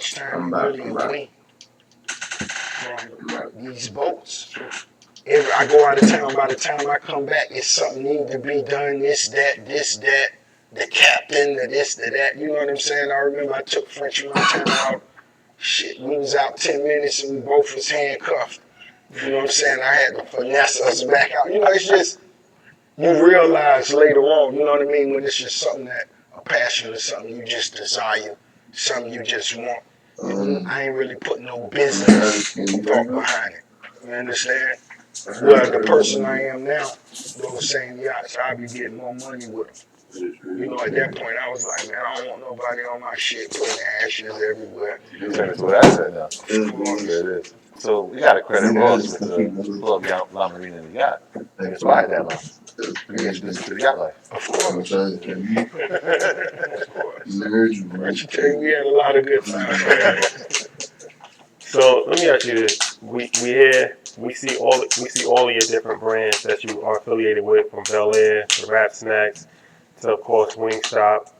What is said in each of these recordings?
much time really in clean from these boats. I go out of town. By the time I come back, it's something need to be done. This, that. The captain, the this, the that. You know what I'm saying? I remember I took French Montana out. Shit, we was out 10 minutes and we both was handcuffed. You know what I'm saying? I had to finesse us back out. You know, it's just, you realize later on, you know what I mean, when it's just something that, a passion or something you just desire, something you just want. I ain't really put no business thought behind it. You understand? Well, the person I am now, those same yachts, I'll be getting more money with them. You know, at that point, I was like, man, I don't want nobody on my shit putting ashes everywhere. You turn into an asset now. There it is. So we got to credit Ross with the Club La Marina and the yacht. And inspired that line. We introduced you to the yacht life. Of course. Of course. I should tell you, we had a lot of good times. So let me ask you this: we see all of your different brands that you are affiliated with, from Bel Air to Rap Snacks to, of course, Wingstop.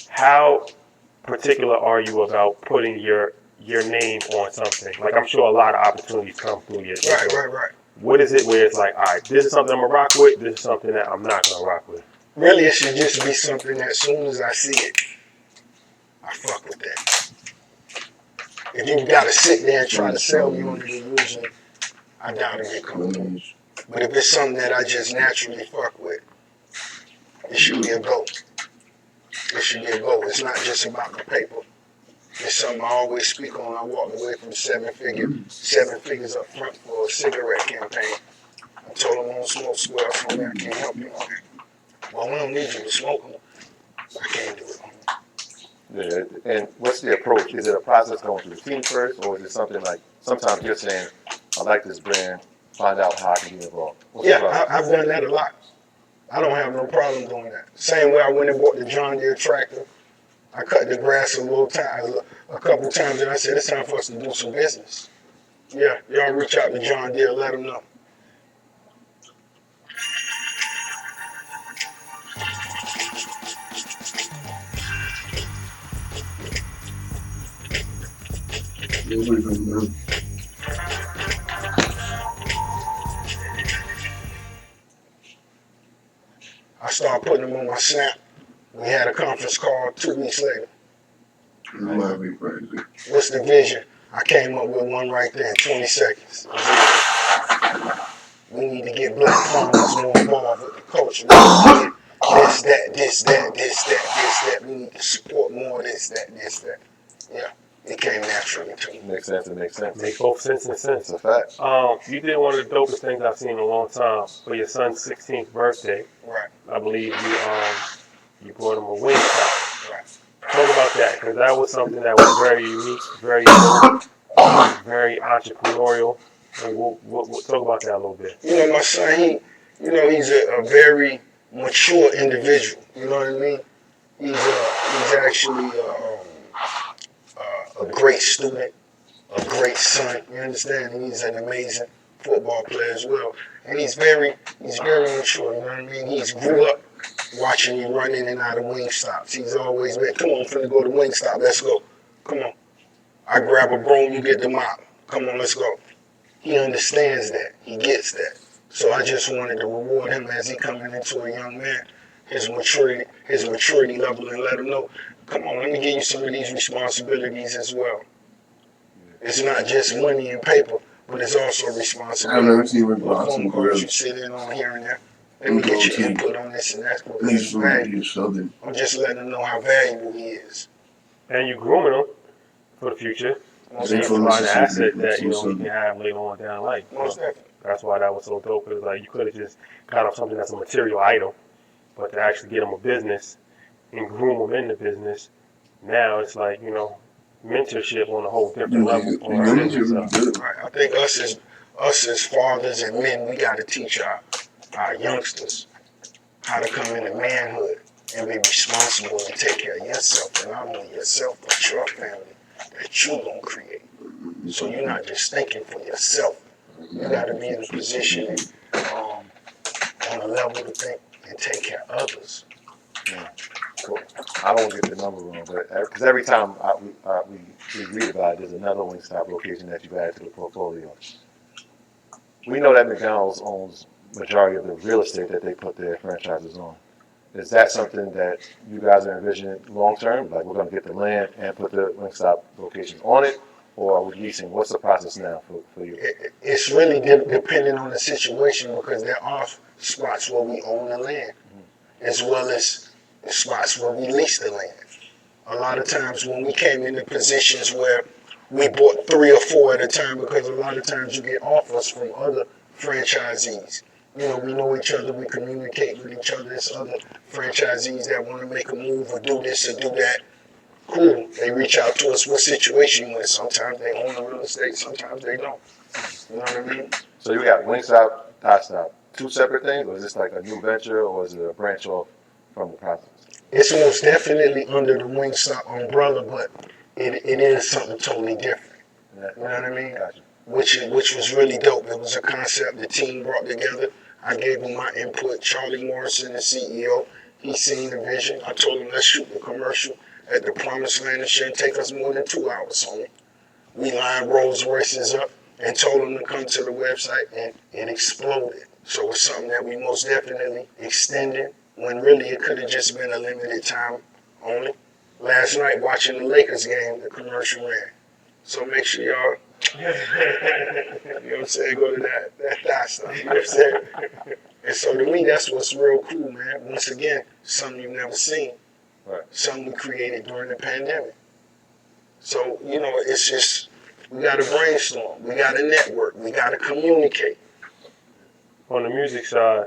How particular are you about putting your name on something? Like, I'm sure a lot of opportunities come through you. Right. What is it where it's like, all right, this is something I'm gonna rock with, this is something that I'm not gonna rock with? Really, it should just be something that as soon as I see it, I fuck with that. If you gotta sit there and try to sell me on the illusion, I doubt it get comfortable. But if it's something that I just naturally fuck with, it should be a go. It should be a go. It's not just about the paper. It's something I always speak on. I walked away from seven figures up front for a cigarette campaign. I told them I don't smoke squares from there. I can't help you on that. Well, we don't need you to smoke them. I can't do it. Yeah, and what's the approach? Is it a process going through the team first, or is it something like, sometimes you're saying, I like this brand, find out how I can be involved? I've done that a lot. I don't have no problem doing that. Same way I went and bought the John Deere tractor. I cut the grass a couple times, and I said, it's time for us to do some business. Yeah, y'all reach out to John Deere, let them know. I started putting them on my Snap. We had a conference call 2 weeks later. What's the vision? I came up with one right there in 20 seconds. We need to get black farmers more involved with the culture. We need to get this, that. We need to support more of this, that. Yeah, it came naturally to me. Makes sense. Makes both sense and sense. It's a fact. You did one of the dopest things I've seen in a long time for your son's 16th birthday. Right. I believe you brought him a Wingstop. Right. Talk about that, because that was something that was very unique, very dope, very entrepreneurial. And we'll talk about that a little bit. You know, my son, he's a very mature individual. You know what I mean? He's actually a great student, a great son. You understand? And he's an amazing football player as well. And he's very mature. You know what I mean? He's grew up watching me run in and out of Wingstops. He's always been, come on, I'm finna go to Wingstop. Let's go. Come on. I grab a broom, you get the mop. Come on, let's go. He understands that. He gets that. So I just wanted to reward him as he coming into a young man, his maturity level, and let him know, come on, let me give you some of these responsibilities as well. It's not just money and paper, but it's also responsibility. I've never seen Rick Ross phone calls you sit in on here and there. Let me get your input on this and that. I'm just letting him know how valuable he is. And you grooming him for the future. So you provide an asset that he can have later on down life. Most definitely. That's why that was so dope. Because like, you could have just got him something that's a material item, but to actually get him a business and groom him in the business, now it's like, mentorship on a whole different level. Right. I think us as fathers and men, we got to teach our youngsters how to come into manhood and be responsible and take care of yourself, and not only yourself, but your family that you're going to create. So you're not just thinking for yourself. You got to be in a position on a level to think and take care of others. Well, I don't get the number wrong, but because every time we read about it, there's another Wingstop location that you've added to the portfolio. We know that McDonald's owns majority of the real estate that they put their franchises on. Is that something that you guys are envisioning long term? Like we're going to get the land and put the Wingstop locations on it, or are we leasing? What's the process now for you? It's really depending on the situation because there are spots where we own the land as well as spots where we lease the land. A lot of times when we came into positions where we bought 3 or 4 at a time because a lot of times you get offers from other franchisees. You know, we know each other, we communicate with each other. There's other franchisees that want to make a move or do this or do that. Cool. They reach out to us what situation you in. Sometimes they own the real estate, sometimes they don't. You know what I mean? So you got Wingstop, Stop, two separate things, or is this like a new venture, or is it a branch off from the process? It's most definitely under the Wingstop umbrella, but it is something totally different. Yeah. You know what I mean? Gotcha. Which was really dope. It was a concept the team brought together. I gave him my input. Charlie Morrison, the CEO, he seen the vision. I told him let's shoot the commercial at the Promised Land. It shouldn't take us more than 2 hours on it. We lined Rolls Royces up and told them to come to the website, and it exploded. So it's something that we most definitely extended when really it could have just been a limited time only. Last night watching the Lakers game, the commercial ran. So make sure y'all, you know what I'm saying, go to that stuff, you know what I'm saying? And so to me, that's what's real cool, man. Once again, something you've never seen. Right. Something we created during the pandemic. So, you know, it's just, we got to brainstorm. We got to network. We got to communicate. On the music side,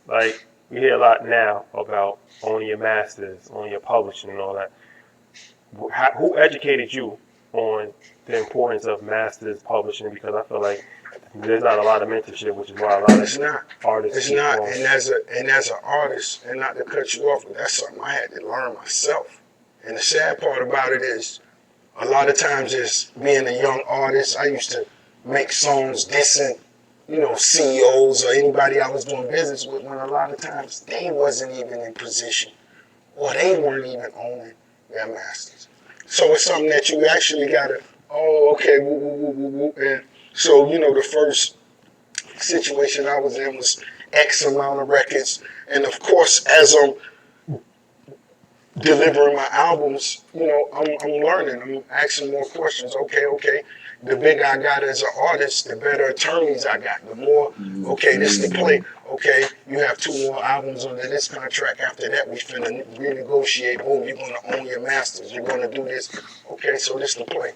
like we hear a lot now about owning your masters, owning your publishing and all that. Who educated you on the importance of masters publishing? Because I feel like there's not a lot of mentorship, which is why a lot It's of not. artists It's keep not. on. And as an artist, and not to cut you off, but that's something I had to learn myself. And the sad part about it is, a lot of times as being a young artist, I used to make songs dissing, you know, CEOs or anybody I was doing business with when a lot of times they wasn't even in position or they weren't even owning their masters. So it's something that you actually gotta, oh, okay, woo, woo, woo, woo, woo. And so, you know, the first situation I was in was X amount of records. And of course, as I'm delivering my albums, you know, I'm learning. I'm asking more questions. Okay. The bigger I got as an artist, the better attorneys I got. The more, okay, this the play. Okay, you have 2 more albums under this contract. After that, we finna renegotiate. Oh, you're gonna own your masters. You're gonna do this. Okay, so this the play.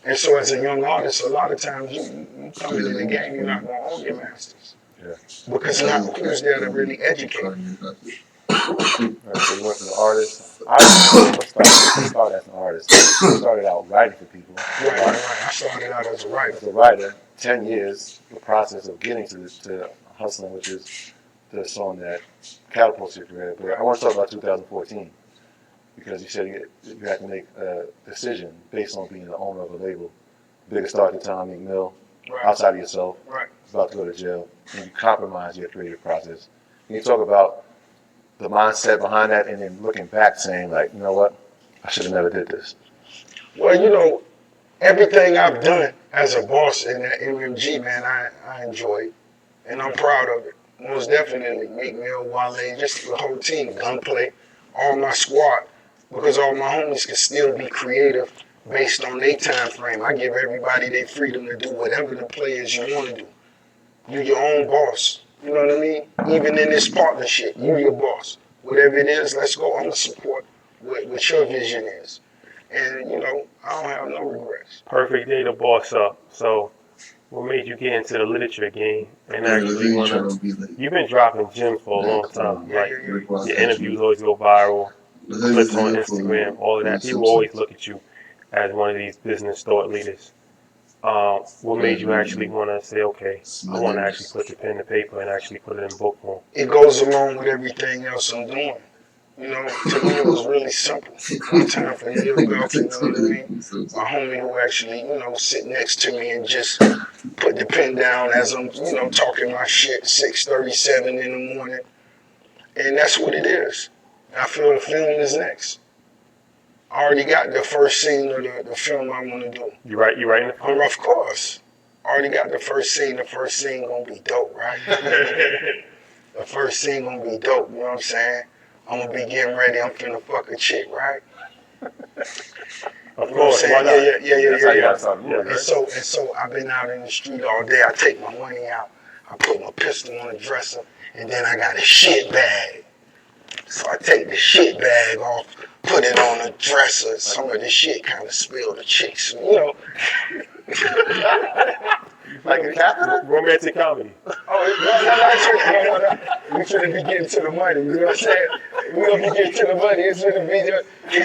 And so as a young artist, a lot of times you come into the game, you're not gonna own your masters. Yeah. Because not who's there to really educate. Right, so you went from the artist. Let's start as an artist. You started out writing for people. Right. I started out as a writer. As a writer, 10 years, the process of getting to hustling, which is the song that catapults your career. But I want to talk about 2014 because you said you had to make a decision based on being the owner of a label. Biggest star at the time, Meek Mill, outside of yourself, about to go to jail, and you compromise your creative process. Can you talk about the mindset behind that, and then looking back, saying like, you know what, I should have never did this. Well, you know, everything I've done as a boss in that MMG, man, I enjoy it, and I'm proud of it. Most definitely, Meek Mill, Wale, just the whole team, Gunplay, all my squad, because all my homies can still be creative based on their time frame. I give everybody their freedom to do whatever the players you want to do. You your own boss. You know what I mean? Even in this partnership, you your boss. Whatever it is, let's go. I'm going to support what your vision is. And, you know, I don't have no regrets. Perfect day to boss up. So, what made you get into the literature game and actually you've been dropping gems for a long time. Like, your interviews always go viral, clips on Instagram, all of that. People always look at you as one of these business thought leaders. What made you actually want to say, okay, I want to actually put the pen to paper and actually put it in book form? It goes along with everything else I'm doing. You know, to me it was really simple. One time for Neil Belk, you know what I mean? My homie who actually, you know, sit next to me and just put the pen down as I'm, you know, talking my shit, 6:37 in the morning. And that's what it is. I feel the film is next. I already got the first scene of the film I want to do. You writing it? Of course. Already got the first scene. The first scene gonna be dope, right? The first scene gonna be dope. You know what I'm saying? I'm gonna be getting ready. I'm finna fuck a chick, right? Of course. Why not? Yeah. That's how you gotta start moving, And right? so I've been out in the street all day. I take my money out. I put my pistol on the dresser, and then I got a shit bag. So I take the shit bag off, put it on the dresser. Some of the shit kind of spilled the chicks, you know. Like a catheter? Romantic comedy. Oh, we finna be getting to the money. You know what I'm saying? We gonna be getting to the money. It's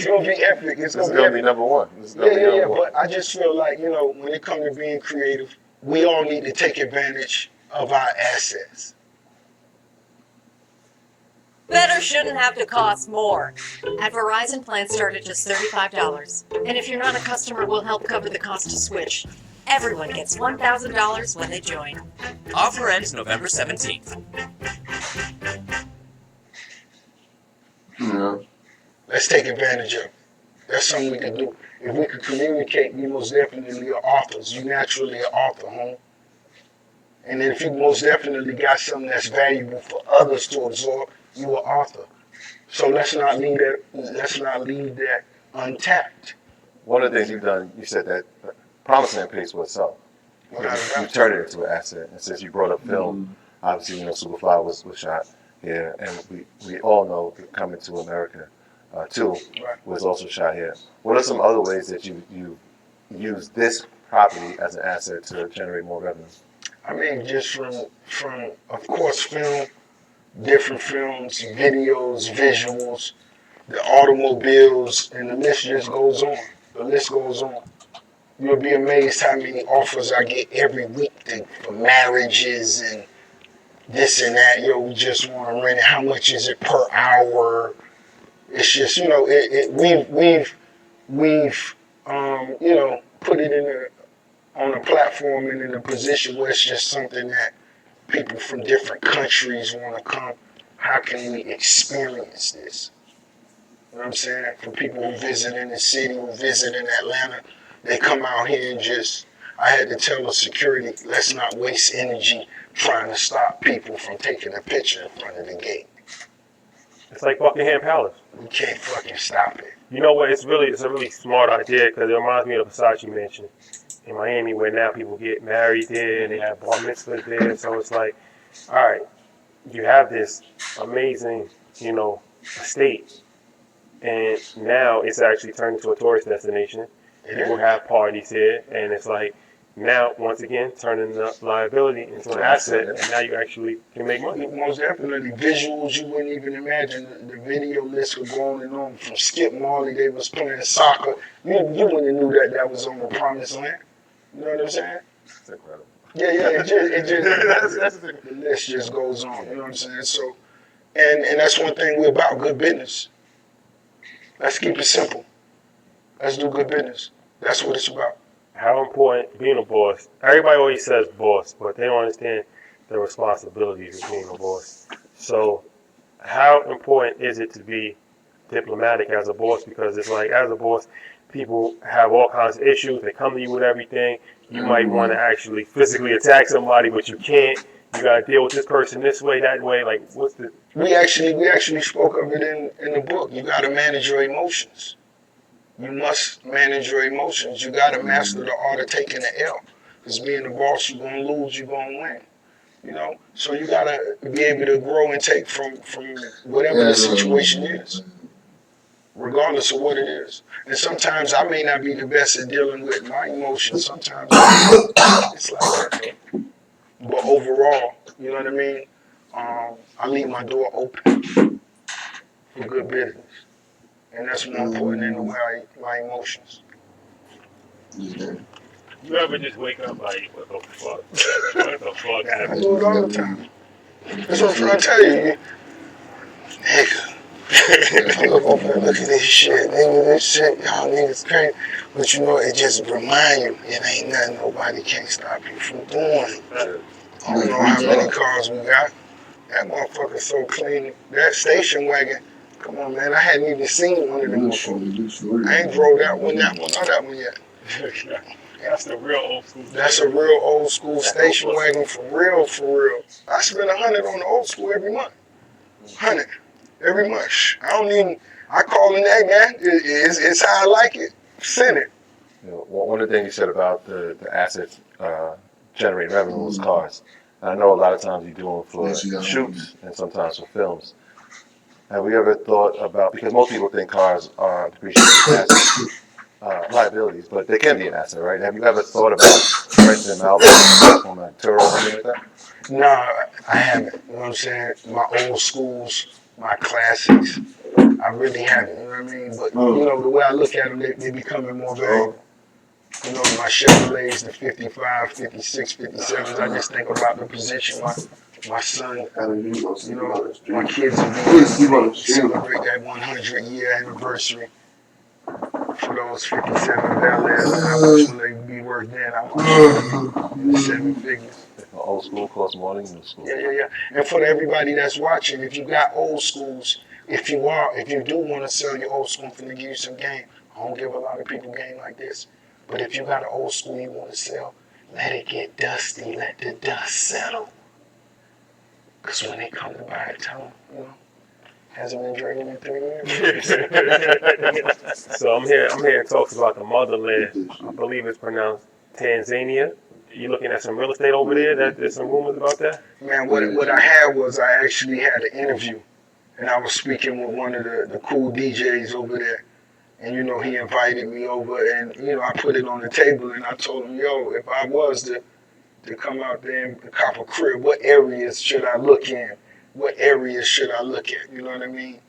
gonna be epic. This is gonna be number one. Yeah. But I just feel like, you know, when it comes to being creative, we all need to take advantage of our assets. Better shouldn't have to cost more. At Verizon, plans start at just $35. And if you're not a customer, we'll help cover the cost to switch. Everyone gets $1,000 when they join. Offer ends November 17th. Yeah. Let's take advantage of it. That's something we can do. If we could communicate, we most definitely are authors. You naturally an author, homie. And then if you most definitely got something that's valuable for others to absorb, you an author. So let's not leave that untapped. One of the things you've done, you said that Promised Land pays for itself. You turned it into an asset. And since you brought up film, obviously, you know, Superfly was shot here, and we all know that Coming to America 2 was also shot here. What are some other ways that you use this property as an asset to generate more revenue? I mean, just from of course, film, different films, videos, visuals, the automobiles, and the list just goes on. The list goes on. You'll be amazed how many offers I get every week for marriages and this and that. Yo, we just want to rent it. How much is it per hour? It's just, you know, we've you know, put it on a platform and in a position where it's just something that people from different countries want to come. How can we experience this? You know what I'm saying? For people who visit in the city, who visit in Atlanta, they come out here and just, I had to tell the security, let's not waste energy trying to stop people from taking a picture in front of the gate. It's like Buckingham Palace. We can't fucking stop it. You know what? It's a really smart idea because it reminds me of the Versace mansion in Miami, where now people get married there and they have bar mitzvahs there. So it's like, all right, you have this amazing, you know, estate, and now it's actually turned into a tourist destination. People have parties here, and it's like now once again turning the liability into an asset, and now you actually can make money. Most definitely, visuals you wouldn't even imagine. The video list would go on and on. From Skip Marley, they was playing soccer. You wouldn't have knew that was on the Promised Land. You know what I'm saying? That's incredible. Yeah. The list just goes on. You know what I'm saying? So, and that's one thing we're about, good business. Let's keep it simple. Let's do good business. That's what it's about. How important being a boss? Everybody always says boss, but they don't understand the responsibilities of being a boss. So, how important is it to be diplomatic as a boss? Because it's like, as a boss, people have all kinds of issues. They come to you with everything. You might want to actually physically attack somebody, but you can't. You got to deal with this person this way, that way. Like, what's the? We actually spoke of it in the book. You got to manage your emotions. You must manage your emotions. You got to master the art of taking the L. Because being the boss, you're going to lose, you're going to win. You know? So you got to be able to grow and take from whatever the situation is, regardless of what it is. And sometimes I may not be the best at dealing with my emotions. Sometimes it's like that. But overall, you know what I mean? I leave my door open for good business. And that's more important than my emotions. You ever just wake up like, what the fuck? What the fuck I happened? do it all the time. That's what I'm trying to tell you. Nigga, look at this shit. Nigga, this shit, y'all niggas crazy. But you know, it just remind you, it ain't nothing nobody can't stop you from doing. I don't know how many cars we got. That motherfucker so clean. That station wagon, come on, man. I hadn't even seen one of them before. I ain't drove that one, or that one yet. That's the real old school. That's a real old school station wagon for real, for real. I spend 100 on the old school every month. 100 every month. I don't even. I call it, hey man, it's how I like it. Send it. You know, one of the things you said about the assets generating revenue was cars. And I know a lot of times you do them for shoots and sometimes for films. Have we ever thought about, because most people think cars are depreciated assets, liabilities, but they can be an asset, right? Have you ever thought about renting them out from a tour or something like that? Nah, I haven't. You know what I'm saying? My old schools, my classics. I really haven't. You know what I mean? But you know the way I look at them, they becoming more valuable. You know, my Chevrolets, the 55, 56, 57s, I just think about the position my son, you know, my kids are being celebrate that 100-year anniversary for those 57 Bel Airs, and how much will they be worth then? I'm in the 7 figures. Old school costs more than new school. Yeah. And for everybody that's watching, if you got old schools, if you do want to sell your old school, I'm finna give you some game. I don't give a lot of people game like this. But if you got an old school you want to sell, let it get dusty. Let the dust settle. Because when they come to buy it, tell them, you know, hasn't been drinking in 3 years. So I'm hearing talks about the motherland. I believe it's pronounced Tanzania. You looking at some real estate over there? There's some rumors about that? Man, what I had was I actually had an interview. And I was speaking with one of the cool DJs over there. And, you know, he invited me over and, you know, I put it on the table and I told him, yo, if I was to come out there and cop a crib, what areas should I look in? What areas should I look at? You know what I mean?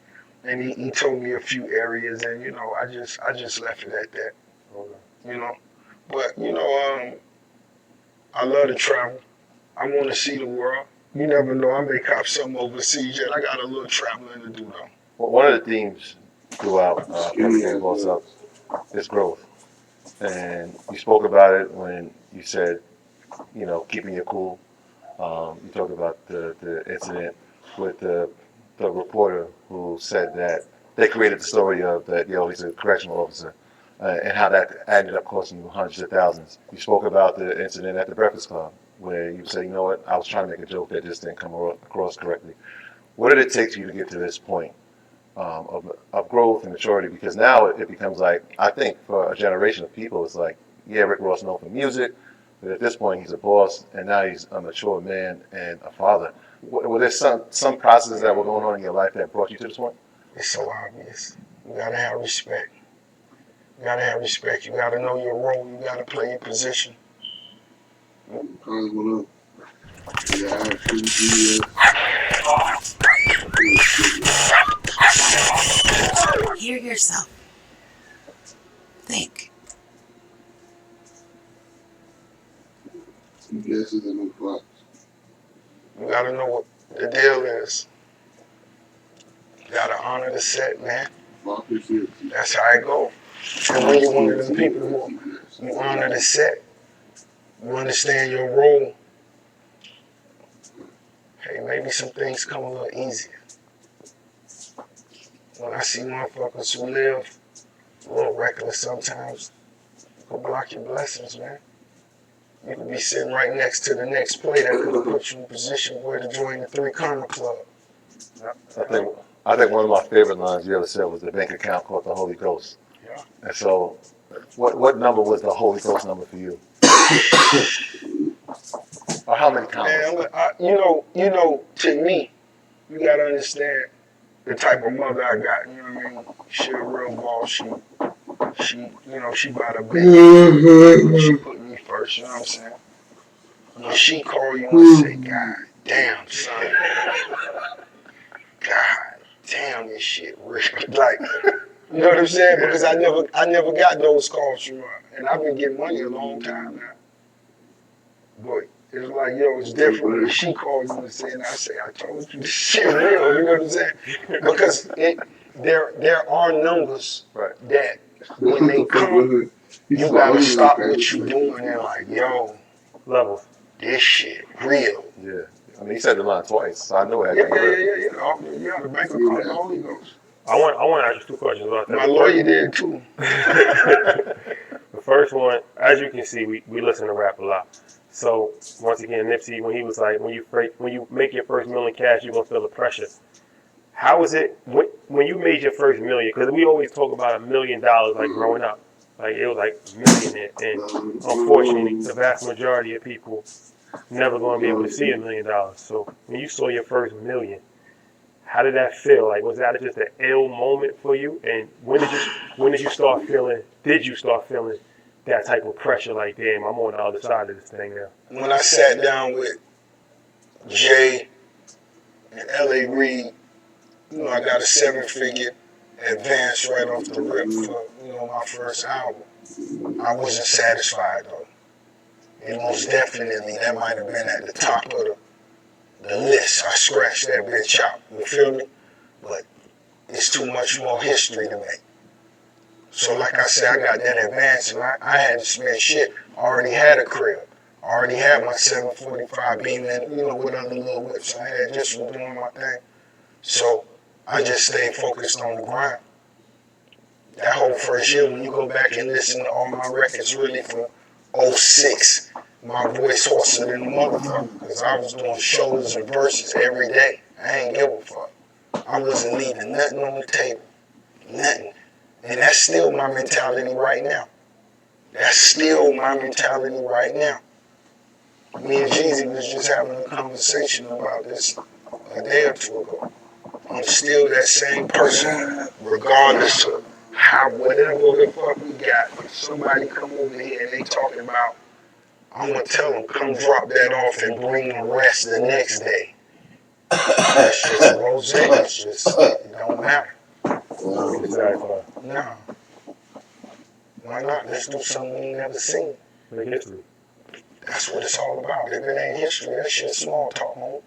And he told me a few areas and, you know, I just left it at that. You know? But, you know, I love to travel. I want to see the world. You never know, I may cop something overseas yet. I got a little traveling to do though. Well, one of the themes throughout Everything Boss Up is growth. And you spoke about it when you said, you know, keeping it cool. You talked about the incident with the reporter who said that they created the story of that, yo, he's a correctional officer, and how that ended up costing you hundreds of thousands. You spoke about the incident at the Breakfast Club where you said, you know what, I was trying to make a joke that just didn't come across correctly. What did it take for you to get to this point of growth and maturity? Because now it becomes like, I think for a generation of people, it's like, yeah, Rick Ross known for music, but at this point he's a boss, and now he's a mature man and a father. Were there some processes that were going on in your life that brought you to this point? It's so obvious. You gotta have respect. You gotta have respect. You gotta know your role. You gotta play your position. Hear yourself. Think. You gotta know what the deal is. You gotta honor the set, man. That's how it go. And when you're one of them people who you honor the set, you understand your role, hey, maybe some things come a little easier. When I see motherfuckers who live a little reckless sometimes, go block your blessings, man. You could be sitting right next to the next play that could have put you in a position where to join the 3 Karma Club. I think one of my favorite lines you ever said was the bank account called the Holy Ghost. Yeah. And so, what number was the Holy Ghost number for you? Or how many commas? Man, you know, to me, you gotta understand the type of mother I got. You know what I mean? She a real boss. She, you know, she by the business. She put me first. You know what I'm saying? When she call you and say, "God damn, son, God damn, this shit real," like, you know what I'm saying? Because I never got those calls from her, and I've been getting money a long time now. But it's like, yo, it's different when she calls you and say, and I say, I told you this shit real. You know what I'm saying? Because there are numbers that when they come, you gotta stop what you doing and like, yo, Levels. this shit real. Yeah. I mean, he said the line twice, so I know it had Yeah, to be yeah, real. yeah, yeah, yeah. Yeah, the bank will call it the Holy Ghost. I want to ask you two questions about that. My lawyer did too. The first one, as you can see, we listen to rap a lot. So once again, Nipsey, when he was like, when you make your first million cash, you're gonna feel the pressure. How was it when you made your first million? Because we always talk about $1 million like growing up, like it was like a million, and unfortunately, the vast majority of people never gonna be able to see $1 million. So when you saw your first million, how did that feel? Like, was that just an ill moment for you? And when did you start feeling? Did you start feeling that type of pressure? Like, damn, I'm on the other side of this thing now. When I sat down with Jay and L.A. Reid, I got a 7-figure advance right off the rip for, my first album. I wasn't satisfied though. And most definitely that might have been at the top of the list. I scratched that bitch out. You feel me? But it's too much more history to make. So like I said, I got that advance and I had to spend shit. I already had a crib. I already had my 745 beam and, with other little whips I had just for doing my thing. So I just stayed focused on the grind. That whole first year, when you go back and listen to all my records really from '06, my voice hoarser than a motherfucker because I was doing shows and verses every day. I ain't give a fuck. I wasn't leaving nothing on the table. Nothing. And that's still my mentality right now. That's still my mentality right now. Me and Jeezy was just having a conversation about this a day or two ago. I'm still that same person, regardless of how, whatever the fuck we got. If somebody come over here and they talking about, I'm going to tell them, come drop that off and bring the rest the next day. That's just rose. It's just, it don't matter. No. Why not? Let's do something we ain't never seen. Make history. That's what it's all about. If it ain't history, that shit's small talk, man.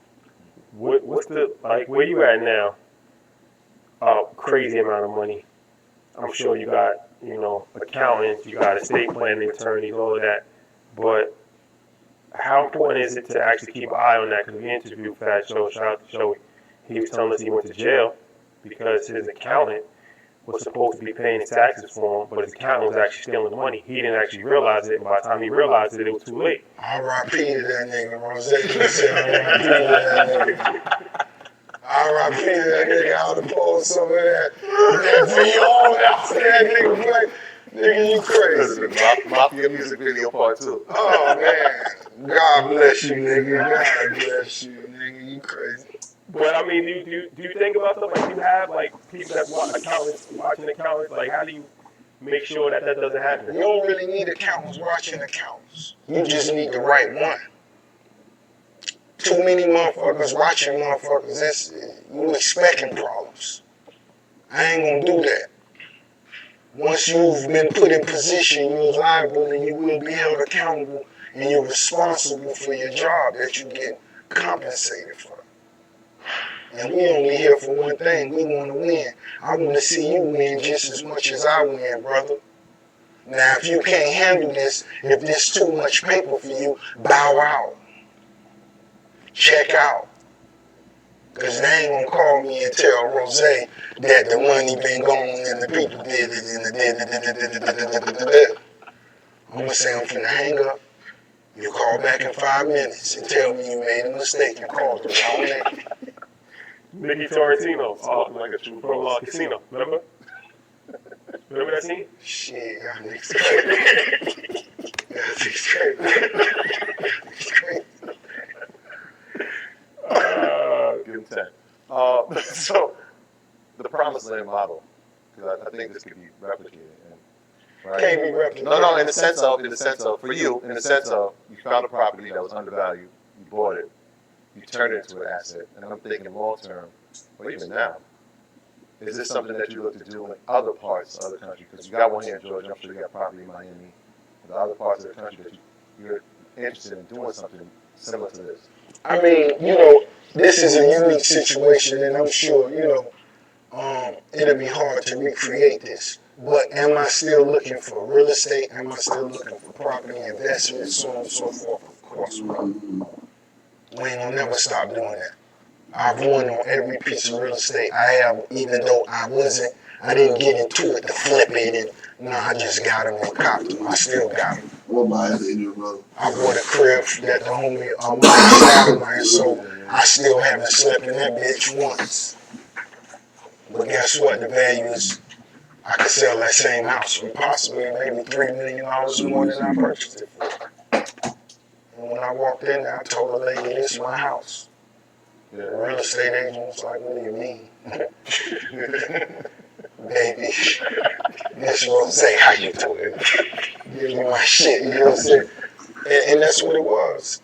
What's the like? Where you at now? Crazy amount of money. I'm sure you got accountants, you got estate planning attorneys, all of that. But how important is it to actually keep an eye on that? Because we interviewed Fat Joe, shout out to Joey. He was telling us he went to jail because his accountant was supposed to be paying his taxes for him, but his accountant was actually stealing the money. He didn't actually realize it, and by the time he realized it, it was too late. R.I.P. to that nigga, Rose. R.I.P. to that nigga. R.I.P. to that nigga. I would have pulled some of that VR out for that nigga. Like, nigga, you crazy. Mafia music video part 2. Oh, man. God bless you, nigga. God bless you, nigga. You crazy. But I mean, do you think about stuff like you have like people that watch accountants watching accountants? Like, how do you make sure that doesn't happen? You don't really need accountants watching accountants. You just need the right one. Too many motherfuckers watching motherfuckers. You expecting problems. I ain't gonna do that. Once you've been put in position, you're liable and you will be held accountable and you're responsible for your job that you get compensated for. And we only here for one thing. We want to win. I want to see you win just as much as I win, brother. Now, if you can't handle this, if there's too much paper for you, bow out. Check out. Because they ain't going to call me and tell Rose that the money been gone and the people did it and the I'm going to say I'm finna hang up. You call back in 5 minutes and tell me you made a mistake and called the wrong name. Nicky Torrentino, from Casino, remember? Remember that scene? Shit, y'all niggas crazy. Y'all niggas crazy. Give him 10. So, the promised land model, because I think this could be replicated. Right? Can't be replicated. No, in the sense of, for you, in the sense of, you found a property that was undervalued, you bought it, you turned it into an asset, and I'm thinking long term, or even now, is this something that you look to do in other parts of the country? Because you got one here in Georgia, I'm sure you got property in Miami, and the other parts of the country that you're interested in doing something similar to this. I mean, this is a unique situation, and I'm sure, it'll be hard to recreate this. But am I still looking for real estate? Am I still looking for property investment, so on and so forth? Of course, brother. We ain't gonna never stop doing that. I've won on every piece of real estate I have, even though I didn't get into it to flip it, and I just got them and copped them. I still got them. I bought a crib that the homie Amari Stoudemire sold. I still haven't slept in that bitch once. But guess what? The value is, I could sell that same house for possibly maybe $3 million more than I purchased it for. And when I walked in there, I told the lady, this is my house. The real estate agent was like, what do you mean? Baby, this Rose, how you doing? Give me my shit, you know what I'm saying? And that's what it was.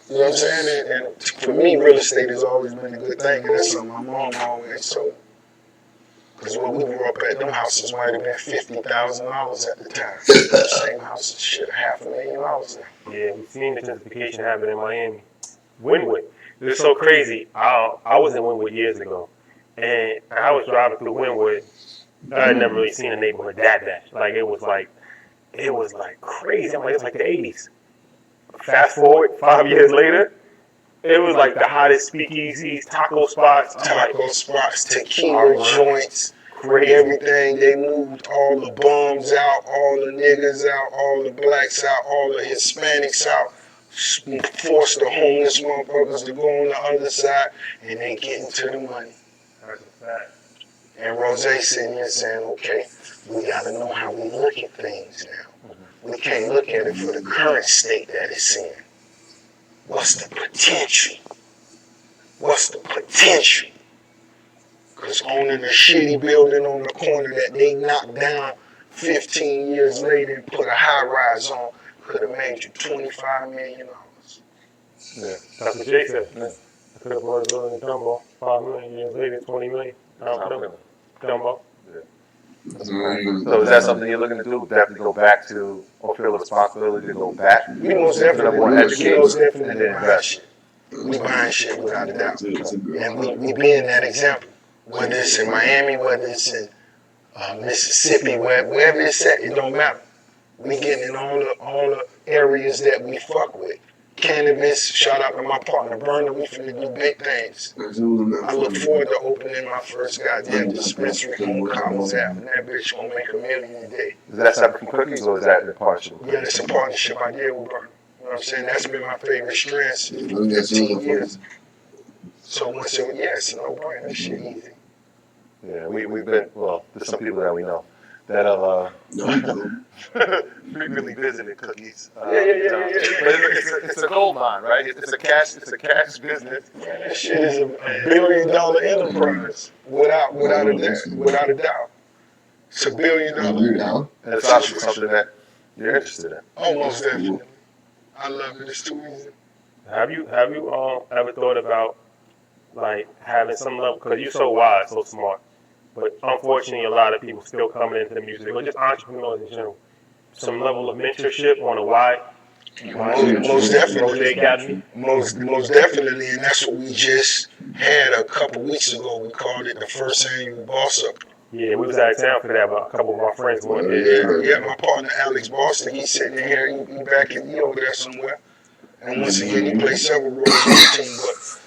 You know what I'm saying? And for me, real estate has always been a good thing, and that's something my mom always told. Because when we grew up at, them houses might have been $50,000 at the time. The same houses, shit, $500,000 now. Yeah, we've seen the gentrification happen in Miami. Wynwood. It's so crazy. I was in Wynwood years ago, and I was driving through Wynwood. I had never really seen a neighborhood that bad. Like, it was like crazy. I'm like, it's like the 80s. Fast forward 5 years later, it was like the hottest speakeasies, taco spots. Taco spots, tequila joints, everything. They moved all the bums out, all the niggas out, all the blacks out, all the Hispanics out. Forced the homeless motherfuckers to go on the other side, and they getting to the money. That's a fact. And Rose sitting here saying, okay, we got to know how we look at things now. We can't look at it for the current state that it's in. What's the potential? What's the potential? Because owning a shitty building on the corner that they knocked down 15 years later and put a high rise on could have made you $25 million. Yeah, that's what Jay said. Yeah. I could have bought a building in Dumbo, 5 million years later, 20 million. Dumbo. So is that something you're looking to do? Definitely go back to, or feel a responsibility to go back? We most definitely want to educate and then invest. We buying shit without a doubt. And we being that example. Whether it's in Miami, whether it's in Mississippi, wherever it's at, it don't matter. We getting in all the areas that we fuck with. Cannabis, shout out to my partner Berner, we finna do big things. I look forward to opening my first goddamn dispensary on Collins Ave, and that bitch gonna make $1 million a day. Is that separate from cookies, or is that in partnership? Yeah, it's a partnership I did with Berner. You know what I'm saying? That's been my favorite strand for 15 years. So once it, yeah, it's a no-brainer. That shit easy. Yeah, we've been, well, there's some people that we know that frequently visited cookies. Yeah. It's a gold mine, right? It's a cash business. That shit is a $1 billion enterprise, without a doubt. It's $1 billion. And it's obviously something that you're interested in. Almost definitely. I love it. It's too easy. Have you ever thought about like having some level, because you're so wise, so smart, but unfortunately a lot of people still coming into the music, or just entrepreneurs in general, some level of mentorship on a why? Most definitely. Most definitely, and that's what we just had a couple weeks ago. We called it the first annual Boss Up. Yeah, we was out of town for that, but a couple of our friends went there. Yeah, my partner Alex Boston, he's sitting in here, he back in, he over there somewhere. And once again, he played several roles on the team, but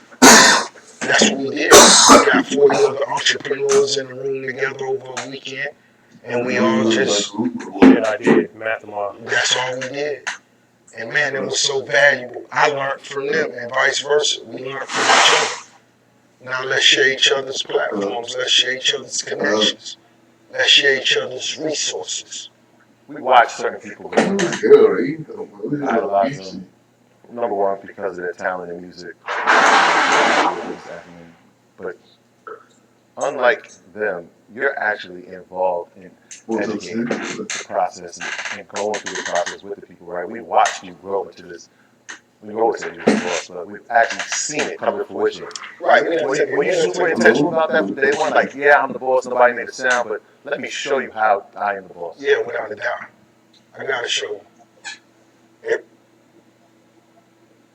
that's what we did. We got 40 other entrepreneurs in the room together over a weekend, and we all just, mastermind. that's all we did. And man, it was so valuable. I learned from them and vice versa. We learned from each other. Now let's share each other's platforms. Let's share each other's connections. Let's share each other's resources. We watch certain people go. Idolize them. Number one, because of their talent in music. But unlike them, you're actually involved in educating the process and going through the process with the people, right? We watched you grow into this. We always say you're the boss, but we've actually seen it come to fruition. Right. Were you super intentional about that from day one? Like, yeah, I'm the boss, nobody made a sound, but let me show you how I am the boss. Yeah, without a doubt. I gotta show you.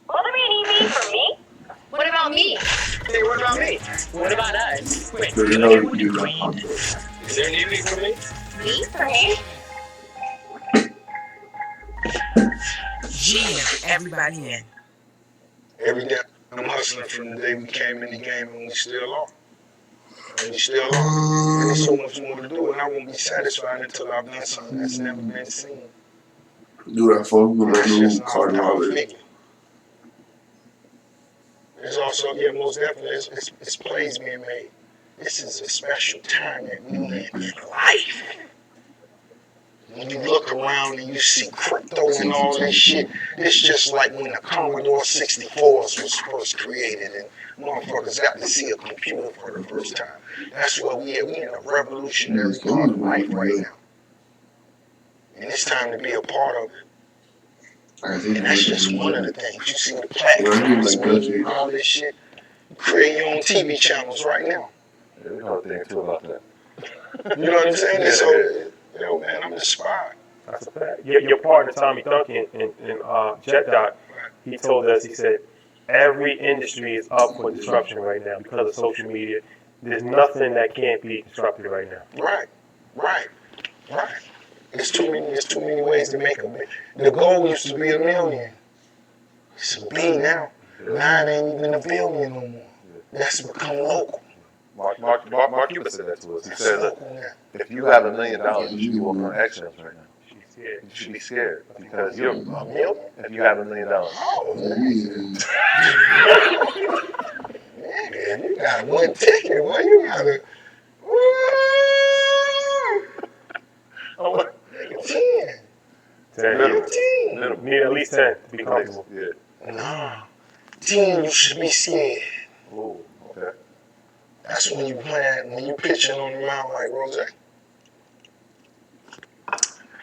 Will there be an EV for me? What about me? Hey, what about me? What about us? Wait, Is there an EV is there an EV for me? Me? For me? Jam everybody in. Every day. I'm hustling from the day we came in the game, and we still are. And we still are. And there's so much more to do, and I won't be satisfied until I've done something that's never been seen. Do that for with that That's new just not Cardi how I Holly. figure. There's also, yeah, most definitely, it's plays being made. This is a special time that we in life. When you look around and you see crypto and all this shit, it's just like when the Commodore 64s was first created and motherfuckers got to see a computer for the first time. That's what we are. We in a revolutionary part of life right now. And it's time to be a part of it. And that's just one of the things. You see the platforms, media, and all this shit. Create your own TV channels right now. Yeah, we know a thing or two about that. You know what I'm saying? And so, yo, man, I'm inspired. That's a fact. Your partner Tommy Duncan in Jet Dot, he told us, he said, every industry is up for disruption right now because of social media. There's nothing that can't be disrupted right now. Right, right, right. There's too many ways to make a. The goal used to be $1 million. It's a B now. Now it ain't even $1 billion no more. That's become local. Mark Cuban said that to us. He That's said, local now. if you have $1 million, you should be walking on eggshells right now. Yeah. You should be scared because you're $1 million? if you have $1 million. Oh, man. Man, you got one ticket. Well, you got a. Oh, 10. 10. 15. Need at least 10 to be comfortable. Yeah. Nah. 10, you should be scared. Oh, okay. That's when you pitching on the mound like Rose.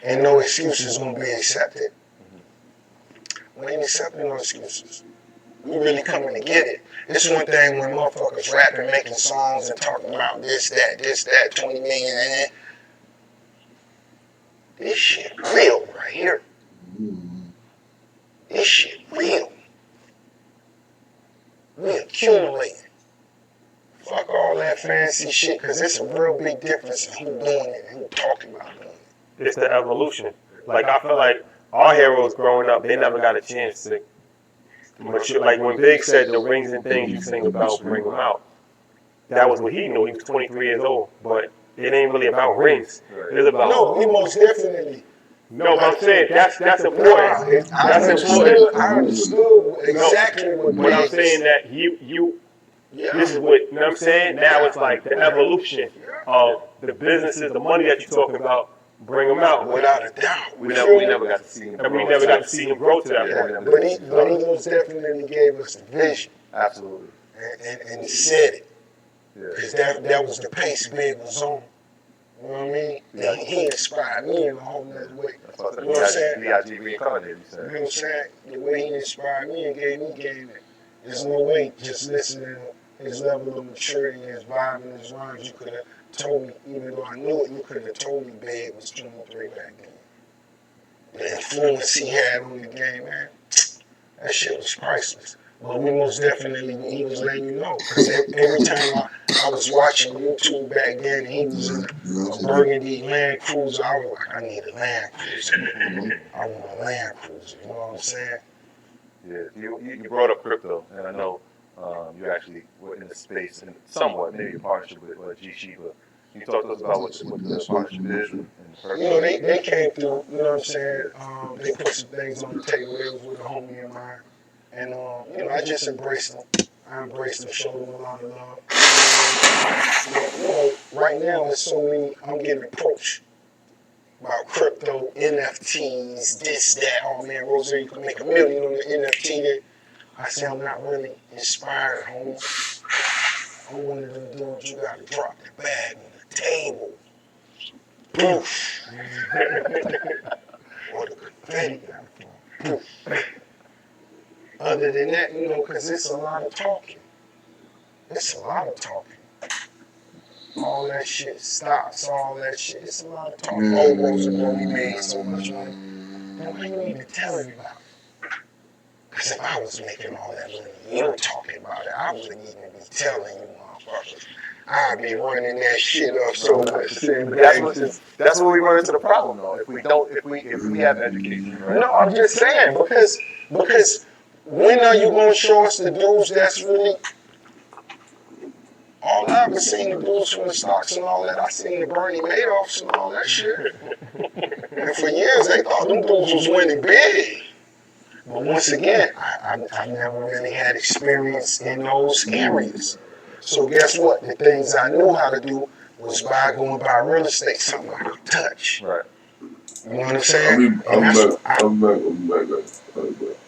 And no excuses gonna be accepted. We ain't accepting no excuses. We really coming to get it. It's one thing when motherfuckers rapping, making songs and talking about this, that, 20 million, and this shit real right here. This shit real. We accumulating. Fuck all that fancy shit, because it's a real big difference in who doing it and who talking about doing it. It's the evolution. Like, I feel like our heroes growing up, they never got a chance to mature. Like when Big said the rings and things you sing about, bring them out. That was what he knew. He was 23 years old. But it ain't really about rings. It's about... No, we most definitely. No, but I'm saying that's important. That's important. I understood exactly what But I'm saying that this is what, you know what I'm saying? Now it's like the evolution of the businesses, the money that you're talking about, bring them out. Without a doubt. We never got to see him. And we never got to see him grow to that point. But he most definitely gave us the vision. Absolutely. And said it. Yeah. Because that was the pace Big was on. You know what I mean? Yeah. He inspired me in a whole nother way. That's what I said. You know what I'm saying? B.I.G. reincarnated, you You said. know what I'm saying? The way he inspired me and gave me game. There's no way just listening to his level of maturity, his vibe, and his rhymes, you could have told me, even though I knew it, you could have told me Big was 23 back then. The influence he had on the game, man, that shit was priceless. But we most definitely, he was letting you know. Because every time I was watching YouTube back then, and he was in a burgundy Land Cruiser, I was like, I need a Land Cruiser. I want a Land Cruiser, you know what I'm saying? Yeah. You brought up crypto, and I know you actually were in the space and somewhat, maybe a partnership with G Shiba. Can you talk to us about what the partnership is and You know, they came through, you know what I'm saying? They put some things on the table. They was with a homie of mine. And, you know, I just embraced them. I embraced them, showed them a lot of love. And, you know, right now, there's so many, I'm getting approached about crypto, NFTs, this, that. Oh, man, Rose, you can make $1 million on the NFT. I say, I'm not really inspired, homie. I'm one of them dudes, you got to drop the bag on the table. Poof. Or the confetti got to fall. Poof. Other than that, you know, because it's a lot of talking. It's a lot of talking. All that shit stops, all that shit. It's a lot of talking. Oh, Rose and we made so much money. Then why you even tell everybody? Because if I was making all that money, you were talking about it, I wouldn't even be telling you motherfuckers. I'd be running that shit up so much. That's where we run into the problem, though. If we have education, right? No, I'm just saying because when are you gonna show us the dudes that's really? All I ever seen the dudes from the stocks and all that. I seen the Bernie Madoffs and all that shit. And for years they thought them dudes was winning big. But once again, I never really had experience in those areas. So guess what? The things I knew how to do was going by real estate, something I could touch. Right. You know what I'm I saying? mean, And that's what I'm back.